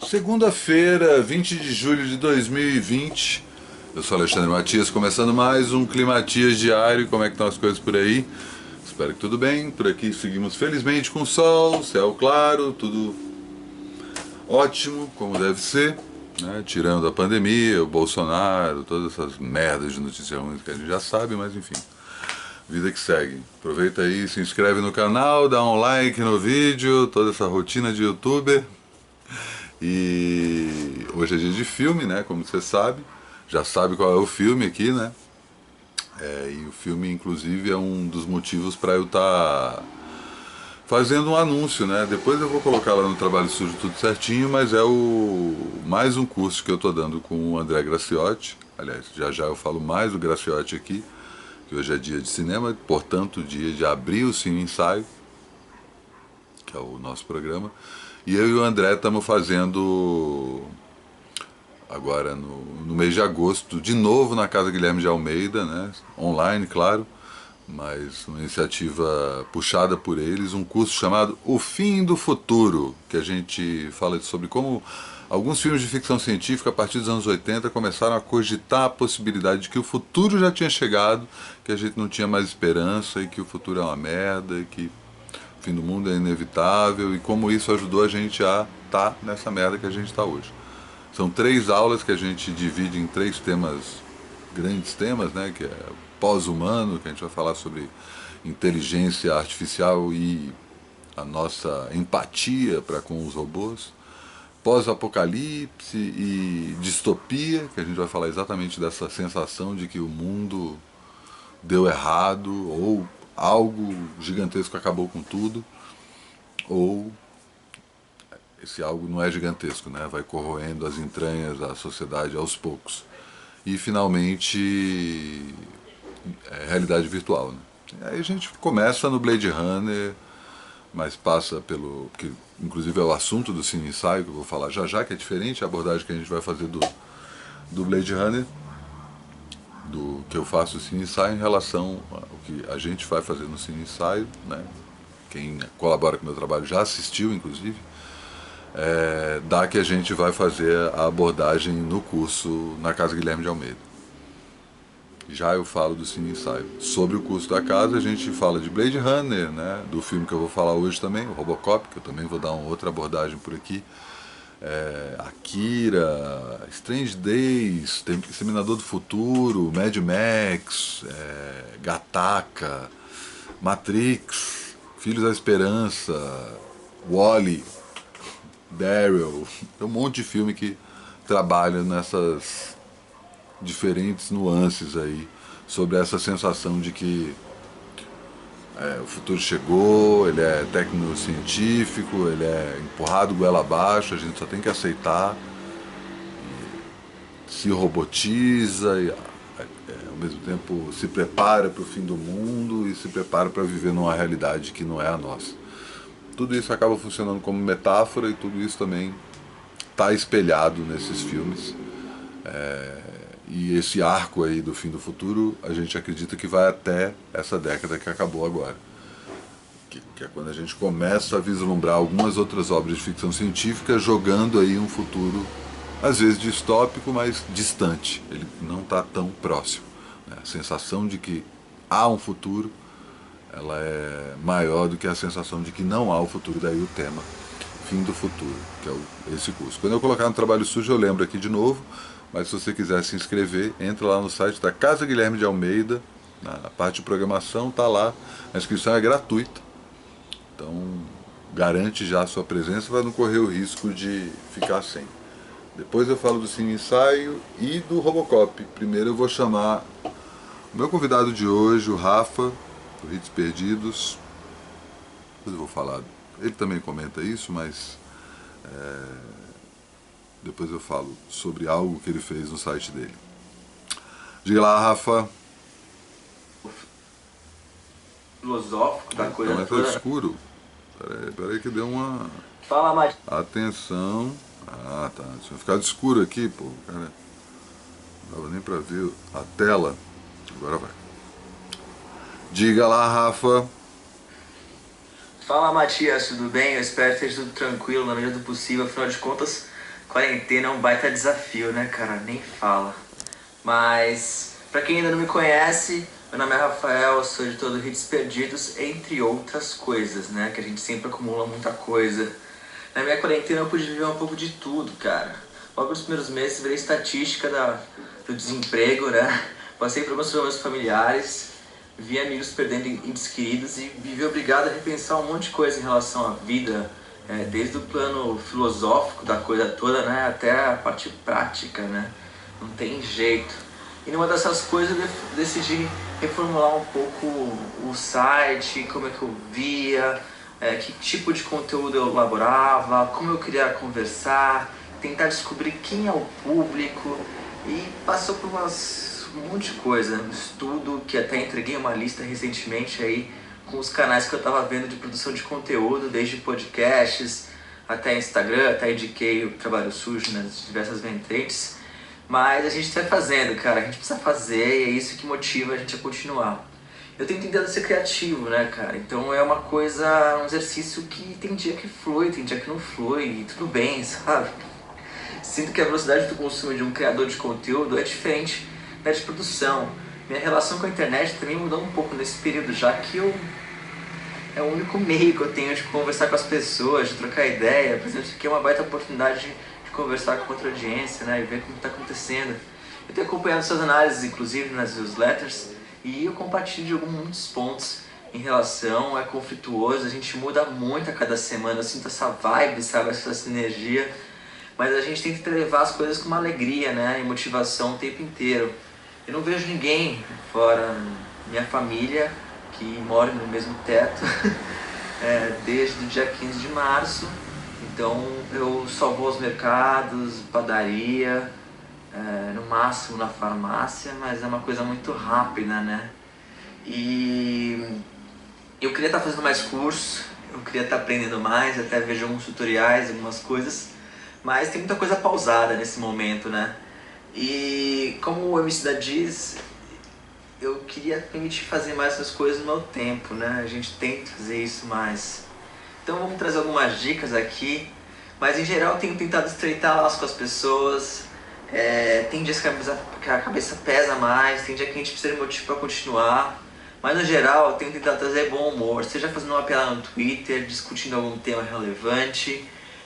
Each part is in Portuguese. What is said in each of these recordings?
Segunda-feira, 20 de julho de 2020. Eu sou Alexandre Matias, começando mais um Climatias diário. Como é que estão as coisas por aí? Espero que tudo bem. Por aqui seguimos felizmente com sol, céu claro, tudo ótimo, como deve ser, né? Tirando a pandemia, o Bolsonaro, todas essas merdas de notícias ruins que a gente já sabe, mas enfim. Vida que segue. Aproveita aí, se inscreve no canal, dá um like no vídeo, toda essa rotina de youtuber. E hoje é dia de filme, né? Como você sabe. Já sabe qual é o filme aqui, né? E o filme, inclusive, é um dos motivos para eu estar fazendo um anúncio, né? Depois eu vou colocar lá no Trabalho Sujo tudo certinho, mas é mais um curso que eu estou dando com o André Graciotti. Aliás, já já eu falo mais do Graciotti aqui, que hoje é dia de cinema, portanto, dia de abrir o Cine Ensaio, que é o nosso programa. E eu e o André estamos fazendo agora no mês de agosto, de novo na Casa Guilherme de Almeida, né? Online, claro, mas uma iniciativa puxada por eles, um curso chamado O Fim do Futuro, que a gente fala sobre como alguns filmes de ficção científica a partir dos anos 80 começaram a cogitar a possibilidade de que o futuro já tinha chegado, que a gente não tinha mais esperança e que o futuro é uma merda e que o fim do mundo é inevitável e como isso ajudou a gente a estar nessa merda que a gente está hoje. São 3 aulas que a gente divide em 3 temas, grandes temas, né? Que é pós-humano, que a gente vai falar sobre inteligência artificial e a nossa empatia para com os robôs. Pós-apocalipse e distopia, que a gente vai falar exatamente dessa sensação de que o mundo deu errado ou algo gigantesco acabou com tudo, ou esse algo não é gigantesco, né? Vai corroendo as entranhas da sociedade aos poucos. E finalmente, realidade virtual, né? E aí a gente começa no Blade Runner, mas passa pelo... que inclusive é o assunto do Cine Ensaio, que eu vou falar já já, que é diferente a abordagem que a gente vai fazer do Blade Runner, do que eu faço o Cine Ensaio em relação ao que a gente vai fazer no Cine Ensaio, né? Quem colabora com o meu trabalho já assistiu, inclusive, da que a gente vai fazer a abordagem no curso na Casa Guilherme de Almeida. Já eu falo do Cine Ensaio. Sobre o curso da casa, a gente fala de Blade Runner, né, do filme que eu vou falar hoje também, o Robocop, que eu também vou dar uma outra abordagem por aqui. Akira, Strange Days, Exterminador do Futuro, Mad Max, Gattaca, Matrix, Filhos da Esperança, Wall-E, Daryl, tem um monte de filme que trabalha nessas diferentes nuances aí, sobre essa sensação de que o futuro chegou, ele é tecnocientífico, ele é empurrado goela abaixo, a gente só tem que aceitar, se robotiza e ao mesmo tempo se prepara para o fim do mundo e se prepara para viver numa realidade que não é a nossa. Tudo isso acaba funcionando como metáfora e tudo isso também está espelhado nesses filmes. E esse arco aí do fim do futuro, a gente acredita que vai até essa década que acabou agora. Que é quando a gente começa a vislumbrar algumas outras obras de ficção científica jogando aí um futuro, às vezes distópico, mas distante. Ele não está tão próximo, né? A sensação de que há um futuro, ela é maior do que a sensação de que não há o futuro, daí o tema Fim do Futuro, que é esse curso. Quando eu colocar no Trabalho Sujo eu lembro aqui de novo, mas se você quiser se inscrever, entra lá no site da Casa Guilherme de Almeida, na parte de programação, tá lá, a inscrição é gratuita, então garante já a sua presença para não correr o risco de ficar sem. Depois eu falo do Cine Ensaio e do Robocop. Primeiro eu vou chamar o meu convidado de hoje, o Rafa, do Hits Perdidos. Depois eu vou falar, ele também comenta isso, mas depois eu falo sobre algo que ele fez no site dele. Diga lá, Rafa. Filosófico da coisa Então, toda. tá escuro. Peraí que deu uma... Fala, Mati. Atenção. Ah, tá. Tinha ficado escuro aqui, pô. Cara, não dava nem pra ver a tela. Agora vai. Diga lá, Rafa. Fala, Matias, tudo bem? Eu espero que esteja tudo tranquilo, na medida do possível. Afinal de contas, Quarentena é um baita desafio, né, cara? Nem fala. Mas, pra quem ainda não me conhece, meu nome é Rafael, eu sou editor do Hits Perdidos, entre outras coisas, né? Que a gente sempre acumula muita coisa. Na minha quarentena eu pude viver um pouco de tudo, cara. Logo nos primeiros meses virei estatística do desemprego, né? Passei por alguns problemas familiares, vi amigos perdendo entes queridos e vivi obrigado a repensar um monte de coisa em relação à vida, desde o plano filosófico da coisa toda, né, até a parte prática, né? Não tem jeito. E numa dessas coisas eu decidi reformular um pouco o site, como é que eu via, que tipo de conteúdo eu elaborava, como eu queria conversar, tentar descobrir quem é o público e passou por um monte de coisa, um estudo que até entreguei uma lista recentemente aí com os canais que eu estava vendo de produção de conteúdo, desde podcasts até Instagram, até indiquei o trabalho sujo nas diversas vertentes. Mas a gente vai fazendo, cara, a gente precisa fazer e é isso que motiva a gente a continuar. Eu tenho tentado ser criativo, né, cara? Então é uma coisa, um exercício que tem dia que flui, tem dia que não flui, e tudo bem, sabe? Sinto que a velocidade do consumo de um criador de conteúdo é diferente da de produção. Minha relação com a internet também mudou um pouco nesse período, já que é o único meio que eu tenho de conversar com as pessoas, de trocar ideia. Por exemplo, isso aqui é uma baita oportunidade de conversar com outra audiência, né, e ver como está acontecendo. Eu tenho acompanhado suas análises, inclusive nas newsletters, e eu compartilho de muitos pontos em relação, é conflituoso, a gente muda muito a cada semana, eu sinto essa vibe, sabe, essa sinergia, mas a gente tem que levar as coisas com uma alegria, né, e motivação o tempo inteiro. Eu não vejo ninguém fora minha família, que mora no mesmo teto, desde o dia 15 de março, então eu só vou aos mercados, padaria, no máximo na farmácia, mas é uma coisa muito rápida, né? E eu queria estar fazendo mais cursos, eu queria estar aprendendo mais, até vejo alguns tutoriais, algumas coisas, mas tem muita coisa pausada nesse momento, né? E como o Emicida diz, eu queria permitir fazer mais essas coisas no meu tempo, né? A gente tenta fazer isso mais. Então vamos trazer algumas dicas aqui, mas em geral eu tenho tentado estreitar laços com as pessoas. Tem dias que a cabeça pesa mais, tem dia que a gente precisa de motivo para continuar, mas no geral eu tenho tentado trazer bom humor, seja fazendo uma piada no Twitter, discutindo algum tema relevante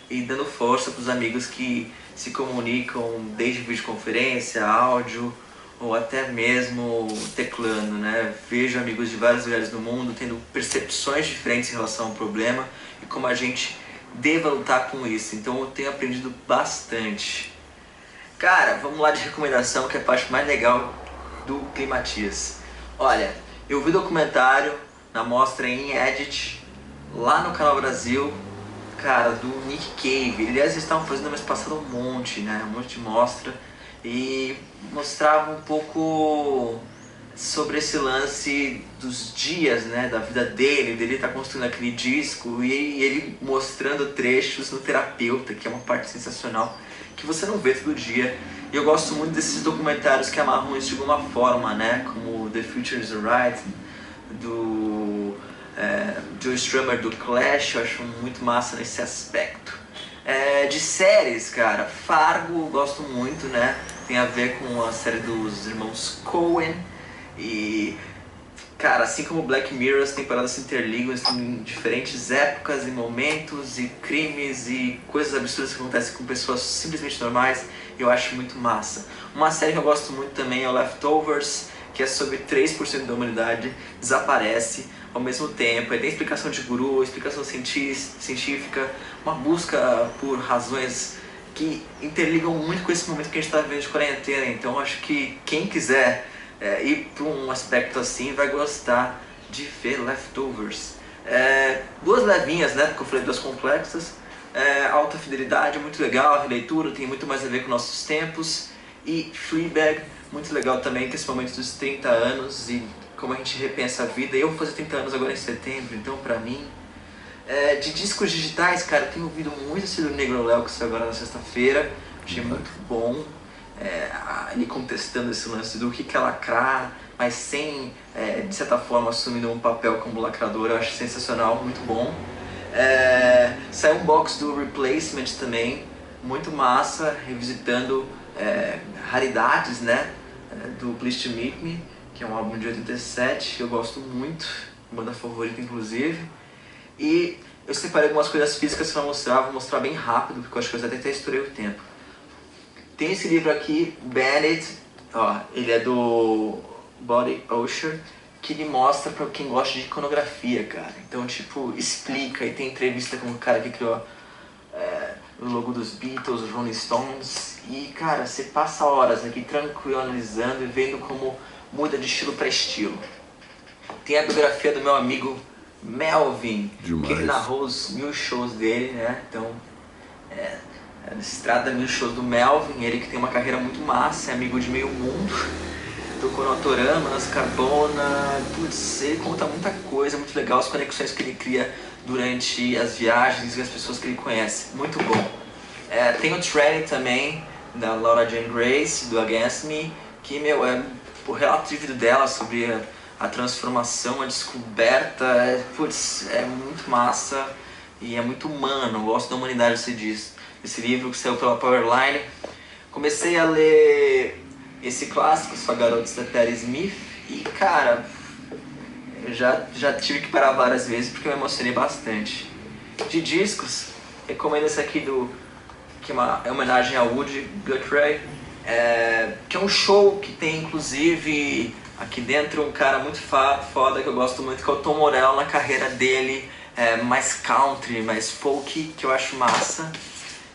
e dando força para os amigos que se comunicam desde videoconferência, áudio ou até mesmo teclando, né? Vejo amigos de vários lugares do mundo tendo percepções diferentes em relação ao problema e como a gente deva lutar com isso, então eu tenho aprendido bastante. Cara, vamos lá de recomendação, que é a parte mais legal do Climatias. Olha, eu vi documentário na mostra em Edit, lá no Canal Brasil, cara, do Nick Cave. Aliás, eles estavam fazendo mês passado um monte, né? Um monte de mostra. E mostrava um pouco sobre esse lance dos dias, né? Da vida dele tá construindo aquele disco e ele mostrando trechos no Terapeuta, que é uma parte sensacional que você não vê todo dia. E eu gosto muito desses documentários que amarram isso de alguma forma, né? Como The Future is Alright, do Joe Strummer do Clash, eu acho muito massa nesse aspecto. De séries, cara, Fargo eu gosto muito, né? Tem a ver com a série dos irmãos Coen. E, cara, assim como Black Mirror, as temporadas se interligam em diferentes épocas e momentos e crimes e coisas absurdas que acontecem com pessoas simplesmente normais. Eu acho muito massa. Uma série que eu gosto muito também é o Leftovers, que é sobre 3% da humanidade desaparece ao mesmo tempo. Tem explicação de guru, explicação científica, uma busca por razões que interligam muito com esse momento que a gente está vivendo de quarentena. Então acho que quem quiser ir para um aspecto assim vai gostar de ver Leftovers. Duas levinhas, né? Porque eu falei duas complexas. Alta Fidelidade, muito legal, a releitura tem muito mais a ver com nossos tempos. E Fleabag, muito legal também, que esse momento dos 30 anos e como a gente repensa a vida. Eu vou fazer 30 anos agora em setembro, então pra mim. De discos digitais, cara, eu tenho ouvido muito esse do Negro Léo que saiu agora na sexta-feira. Achei muito bom. Ele contestando esse lance do que é lacrar, mas sem, de certa forma, assumindo um papel como lacrador. Eu acho sensacional, muito bom. Saiu um box do Replacement também, muito massa, revisitando raridades, né, do Pleased to Meet Me, que é um álbum de 87, que eu gosto muito, banda favorita inclusive. E eu separei algumas coisas físicas para mostrar, vou mostrar bem rápido, porque eu acho que eu até estourei o tempo. Tem esse livro aqui, Bandit, ó, ele é do Body Osher, que ele mostra pra quem gosta de iconografia, cara. Então, tipo, explica, e tem entrevista com o cara que criou o logo dos Beatles, os Rolling Stones. E, cara, você passa horas aqui tranquilo, analisando e vendo como muda de estilo pra estilo. Tem a biografia do meu amigo Melvin, Demais. que ele narrou os 1000 shows dele, né? Então, estrada 1000 shows do Melvin, ele que tem uma carreira muito massa, é amigo de meio mundo. Tocou no Autorama, nas Carbona, putz, ele conta muita coisa, muito legal, as conexões que ele cria durante as viagens e as pessoas que ele conhece, muito bom. Tem o Tranny também, da Laura Jane Grace, do Against Me, que, meu, é o relato de vida dela sobre a transformação, a descoberta, putz, é muito massa e é muito humano, eu gosto da humanidade desse disco. Esse livro que saiu pela Powerline. Comecei a ler esse clássico, Só Garotos, da Patti Smith, e cara, eu já tive que parar várias vezes porque eu me emocionei bastante. De discos, recomendo esse aqui que é uma homenagem ao Woody Guthrie, que é um show que tem inclusive aqui dentro um cara muito foda que eu gosto muito, que é o Tom Morello, na carreira dele, mais country, mais folk, que eu acho massa.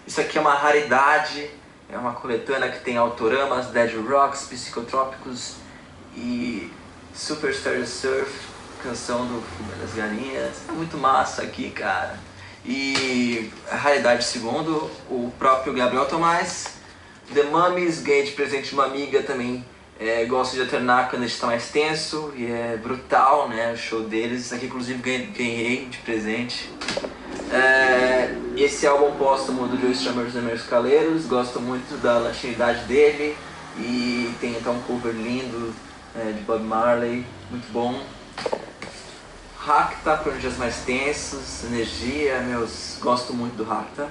Isso aqui é uma raridade, é uma coletânea que tem Autoramas, Dead Rocks, Psicotrópicos e Superstar Surf, canção do Fuga das Galinhas. É muito massa aqui, cara. E a raridade segundo o próprio Gabriel Tomás, The Mummies, ganhei de presente de uma amiga também. Gosto de alternar quando a gente está mais tenso e é brutal, né, o show deles. Isso aqui inclusive ganhei de presente. Esse álbum póstumo do Joe Strummer dos Meus Caleiros, gosto muito da latinidade dele e tem até um cover lindo de Bob Marley, muito bom. Racta, para os dias mais tensos, energia, gosto muito do Racta.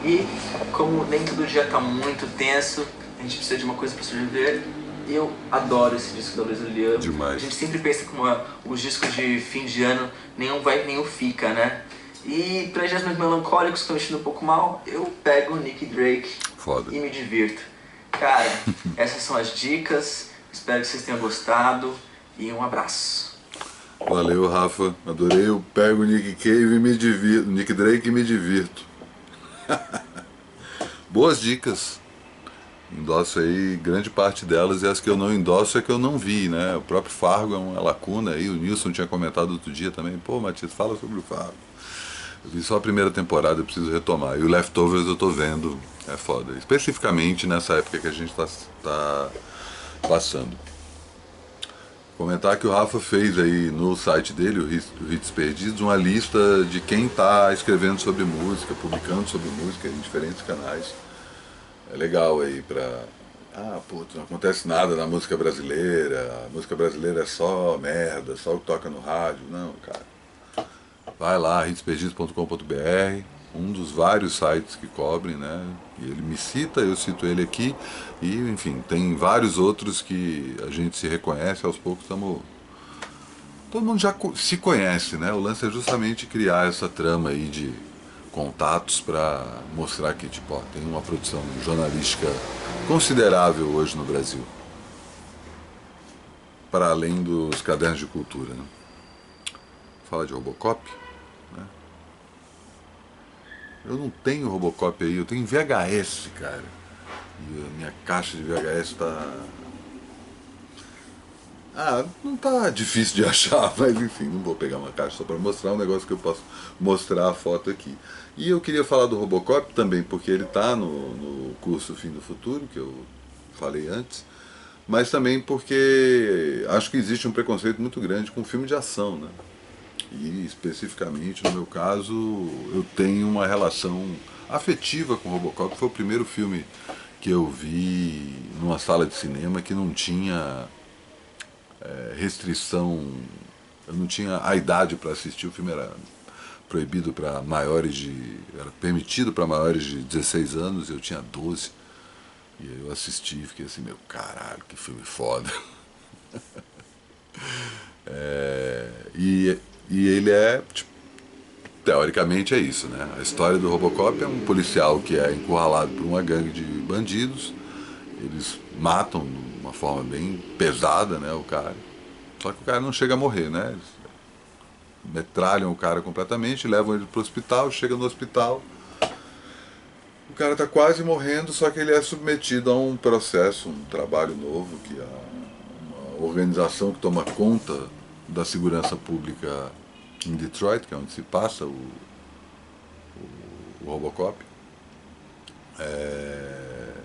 E como nem todo dia está muito tenso, a gente precisa de uma coisa para sobreviver. Eu adoro esse disco da Luísa Liam. Demais. A gente sempre pensa como os discos de fim de ano, nenhum vai, nenhum fica, né? E para dias mais melancólicos, que estão mexendo um pouco mal, eu pego o Nick Drake e me divirto. Cara, essas são as dicas, espero que vocês tenham gostado e um abraço. Valeu, Rafa, adorei. Eu pego o Nick Cave e me divirto, Nick Drake e me divirto. Boas dicas. Endosso aí grande parte delas, e as que eu não endosso é que eu não vi, né? O próprio Fargo é uma lacuna aí, o Nilson tinha comentado outro dia também, pô, Matias, fala sobre o Fargo. Eu vi só a primeira temporada, eu preciso retomar. E o Leftovers eu tô vendo, é foda. Especificamente nessa época que a gente tá passando. Comentar que o Rafa fez aí no site dele, o Hits Perdidos, uma lista de quem tá escrevendo sobre música, publicando sobre música em diferentes canais. É legal aí pra... putz, não acontece nada na música brasileira, a música brasileira é só merda, só o que toca no rádio. Não, cara. Vai lá, hitsperdidos.com.br, um dos vários sites que cobrem, né? E ele me cita, eu cito ele aqui, e enfim, tem vários outros que a gente se reconhece, aos poucos estamos... Todo mundo já se conhece, né? O lance é justamente criar essa trama aí de contatos para mostrar que, tipo, tem uma produção jornalística considerável hoje no Brasil, para além dos cadernos de cultura, né? Fala de Robocop, né? Eu não tenho Robocop aí, eu tenho VHS, cara. E a minha caixa de VHS tá... não tá difícil de achar, mas enfim, não vou pegar uma caixa só para mostrar um negócio que eu posso mostrar a foto aqui. E eu queria falar do Robocop também, porque ele tá no curso Fim do Futuro, que eu falei antes, mas também porque acho que existe um preconceito muito grande com filme de ação, né? E especificamente, no meu caso, eu tenho uma relação afetiva com o Robocop. Foi o primeiro filme que eu vi numa sala de cinema que não tinha restrição, eu não tinha a idade para assistir, o filme era proibido para maiores de... era permitido para maiores de 16 anos, eu tinha 12. E aí eu assisti e fiquei assim, meu caralho, que filme foda. E ele é, tipo, teoricamente é isso, né? A história do Robocop é um policial que é encurralado por uma gangue de bandidos. Eles matam de uma forma bem pesada, né, o cara. Só que o cara não chega a morrer, né? Eles metralham o cara completamente, levam ele pro hospital, chega no hospital, o cara tá quase morrendo, só que ele é submetido a um processo, um trabalho novo, que é uma organização que toma conta da segurança pública em Detroit, que é onde se passa o Robocop.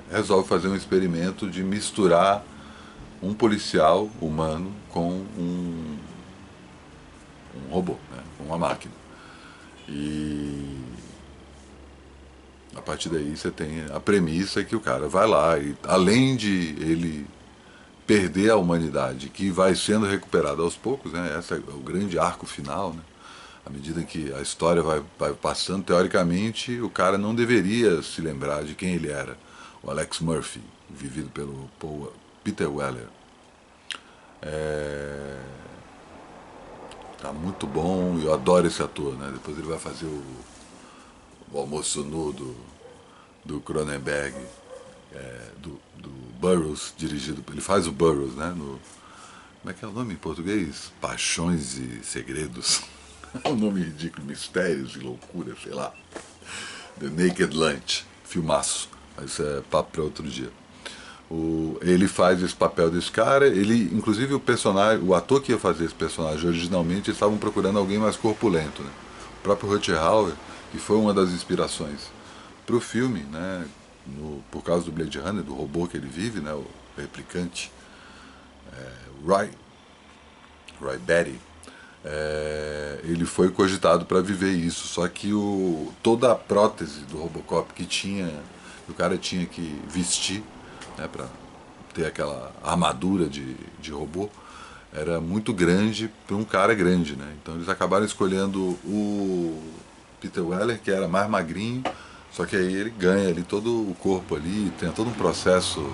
Resolve fazer um experimento de misturar um policial humano com um robô, né, com uma máquina. E a partir daí você tem a premissa que o cara vai lá e, além de ele perder a humanidade, que vai sendo recuperada aos poucos, né, esse é o grande arco final, né, à medida que a história vai passando, teoricamente o cara não deveria se lembrar de quem ele era, o Alex Murphy, vivido pelo Peter Weller. Tá muito bom, eu adoro esse ator, né? Depois ele vai fazer o Almoço Nu do Cronenberg, do Burroughs, dirigido. Ele faz o Burroughs, né? Como é que é o nome em português? Paixões e Segredos. É um nome ridículo, Mistérios e Loucura, sei lá. The Naked Lunch, filmaço. Mas isso é papo para outro dia. Ele faz esse papel desse cara, ele, inclusive o ator que ia fazer esse personagem originalmente, eles estavam procurando alguém mais corpulento, né? O próprio Rutger Hauer, que foi uma das inspirações para o filme, né? Por causa do Blade Runner, do robô que ele vive, né? O replicante, Roy Batty, ele foi cogitado para viver isso, só que toda a prótese do Robocop que o cara tinha que vestir, né, para ter aquela armadura de robô, era muito grande para um cara grande, né? Então eles acabaram escolhendo o Peter Weller, que era mais magrinho, só que aí ele ganha ali todo o corpo ali, tem todo um processo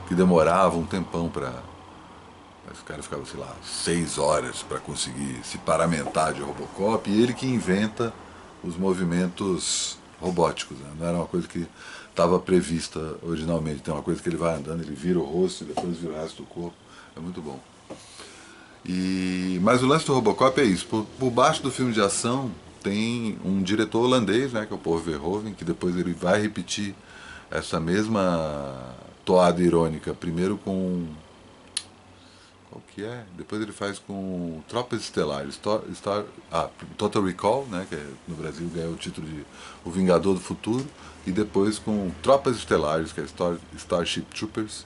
que demorava um tempão para... Mas o cara ficava, sei lá, 6 horas para conseguir se paramentar de Robocop, e ele que inventa os movimentos robóticos, né? Não era uma coisa que estava prevista originalmente. Tem uma coisa que ele vai andando, ele vira o rosto e depois vira o resto do corpo. É muito bom. Mas o lance do Robocop é isso. Por baixo do filme de ação tem um diretor holandês, né, que é o Paul Verhoeven, que depois ele vai repetir essa mesma toada irônica, primeiro com... Qual que é? Depois ele faz com Tropas Estelares, Total Recall, né, que no Brasil ganhou o título de O Vingador do Futuro, e depois com Tropas Estelares, que é Starship Troopers.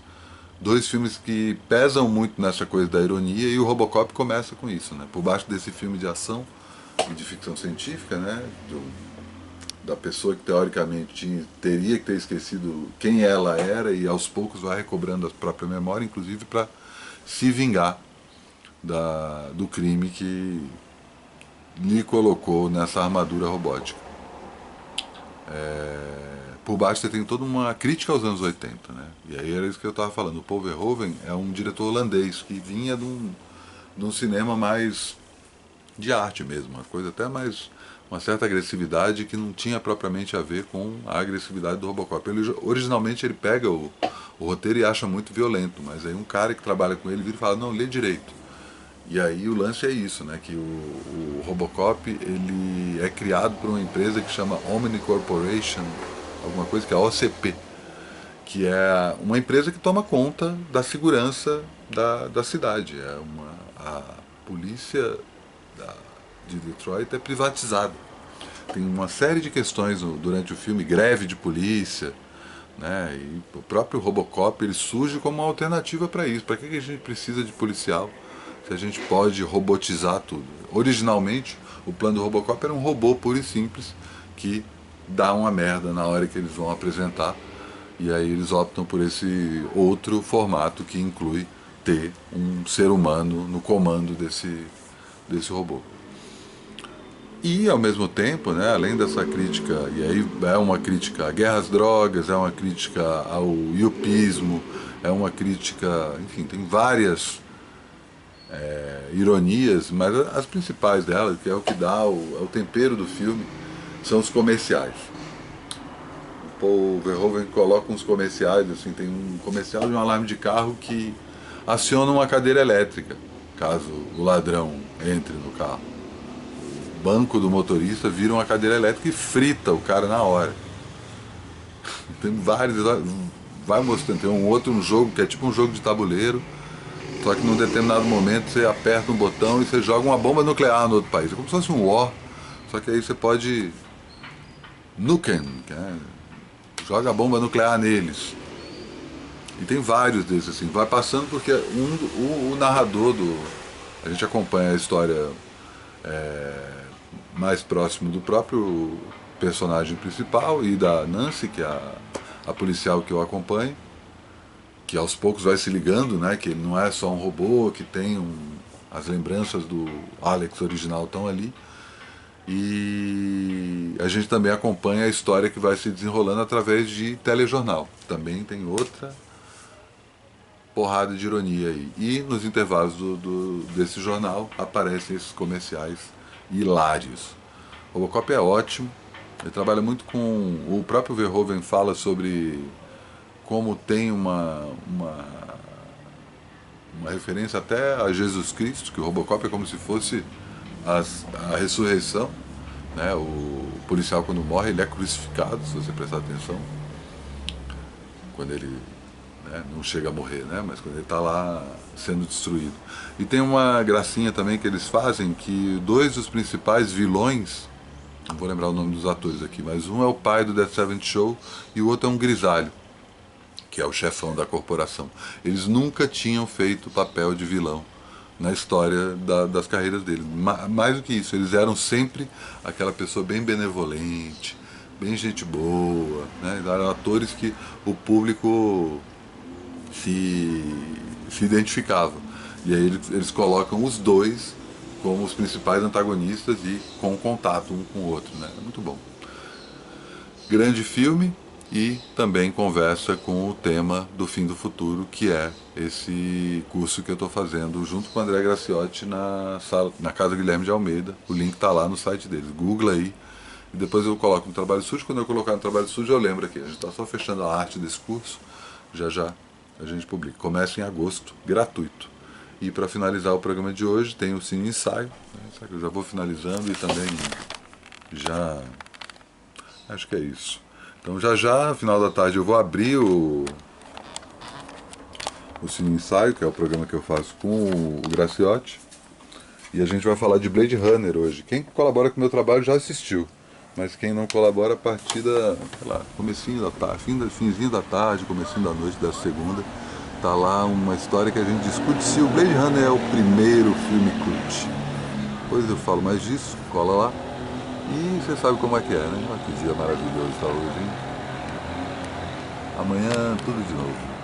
2 filmes que pesam muito nessa coisa da ironia, e o Robocop começa com isso, né? Por baixo desse filme de ação e de ficção científica, né, da pessoa que teoricamente teria que ter esquecido quem ela era e aos poucos vai recobrando a própria memória, inclusive para se vingar do crime que lhe colocou nessa armadura robótica. Por baixo você tem toda uma crítica aos anos 80, né? E aí era isso que eu estava falando. O Paul Verhoeven é um diretor holandês que vinha de um cinema mais de arte mesmo, uma coisa até mais, uma certa agressividade que não tinha propriamente a ver com a agressividade do Robocop. Originalmente ele pega o roteiro e acha muito violento, mas aí um cara que trabalha com ele vira e fala, não, lê direito. E aí o lance é isso, né, que o Robocop ele é criado por uma empresa que chama Omni Corporation, alguma coisa que é a OCP, que é uma empresa que toma conta da segurança da cidade. A polícia de Detroit é privatizada. Tem uma série de questões durante o filme, greve de polícia, né? E o próprio Robocop ele surge como uma alternativa para isso. Para que a gente precisa de policial se a gente pode robotizar tudo? Originalmente, o plano do Robocop era um robô puro e simples que dá uma merda na hora que eles vão apresentar, e aí eles optam por esse outro formato que inclui ter um ser humano no comando desse robô. E ao mesmo tempo, né, além dessa crítica, e aí é uma crítica à guerra às drogas, é uma crítica ao iopismo, é uma crítica, enfim, tem várias ironias, mas as principais delas, que é o que dá o tempero do filme, são os comerciais. O Paul Verhoeven coloca uns comerciais, assim, tem um comercial de um alarme de carro que aciona uma cadeira elétrica, caso o ladrão entre no carro. O banco do motorista vira uma cadeira elétrica e frita o cara na hora. Tem vários, vai mostrando, tem um jogo que é tipo um jogo de tabuleiro, só que num determinado momento você aperta um botão e você joga uma bomba nuclear no outro país. É como se fosse um war, só que aí você pode nukem, joga a bomba nuclear neles. E tem vários desses, assim, vai passando porque o narrador do... A gente acompanha a história mais próximo do próprio personagem principal e da Nancy, que é a policial que eu acompanho, que aos poucos vai se ligando, né, que ele não é só um robô, que tem as lembranças do Alex original estão ali. E a gente também acompanha a história que vai se desenrolando através de telejornal. Também tem outra porrada de ironia aí. E nos intervalos desse jornal aparecem esses comerciais hilários. O Robocop é ótimo, ele trabalha muito com... O próprio Verhoeven fala sobre como tem uma referência até a Jesus Cristo, que o Robocop é como se fosse a ressurreição, né? O policial quando morre ele é crucificado, se você prestar atenção, quando ele, né, não chega a morrer, né, mas quando ele está lá sendo destruído. E tem uma gracinha também que eles fazem, que dois dos principais vilões, não vou lembrar o nome dos atores aqui, mas um é o pai do Death Seventh Show e o outro é um grisalho, que é o chefão da corporação. Eles nunca tinham feito papel de vilão na história das carreiras deles. Mais do que isso, eles eram sempre aquela pessoa bem benevolente, bem gente boa, né? Eram atores que o público se identificava. E aí eles colocam os dois como os principais antagonistas e com contato um com o outro, né? É muito bom. Grande filme. E também conversa com o tema do Fim do Futuro, que é esse curso que eu estou fazendo junto com o André Graciotti na Casa Guilherme de Almeida. O link está lá no site deles. Google aí. E depois eu coloco no Trabalho Sujo. Quando eu colocar no Trabalho Sujo eu lembro aqui. A gente está só fechando a arte desse curso. Já já a gente publica. Começa em agosto, gratuito. E para finalizar o programa de hoje tem o Cine Ensaio. Né? Eu já vou finalizando e também já... Acho que é isso. Então já, no final da tarde, eu vou abrir o Cine Ensaio, que é o programa que eu faço com o Graciotti. E a gente vai falar de Blade Runner hoje. Quem colabora com o meu trabalho já assistiu. Mas quem não colabora, a partir da, sei lá, comecinho da tarde, finzinho da tarde, comecinho da noite da segunda, tá lá uma história que a gente discute se o Blade Runner é o primeiro filme cult. Depois eu falo mais disso, cola lá. E você sabe como é que é, né? Olha que dia maravilhoso está hoje, hein? Amanhã tudo de novo.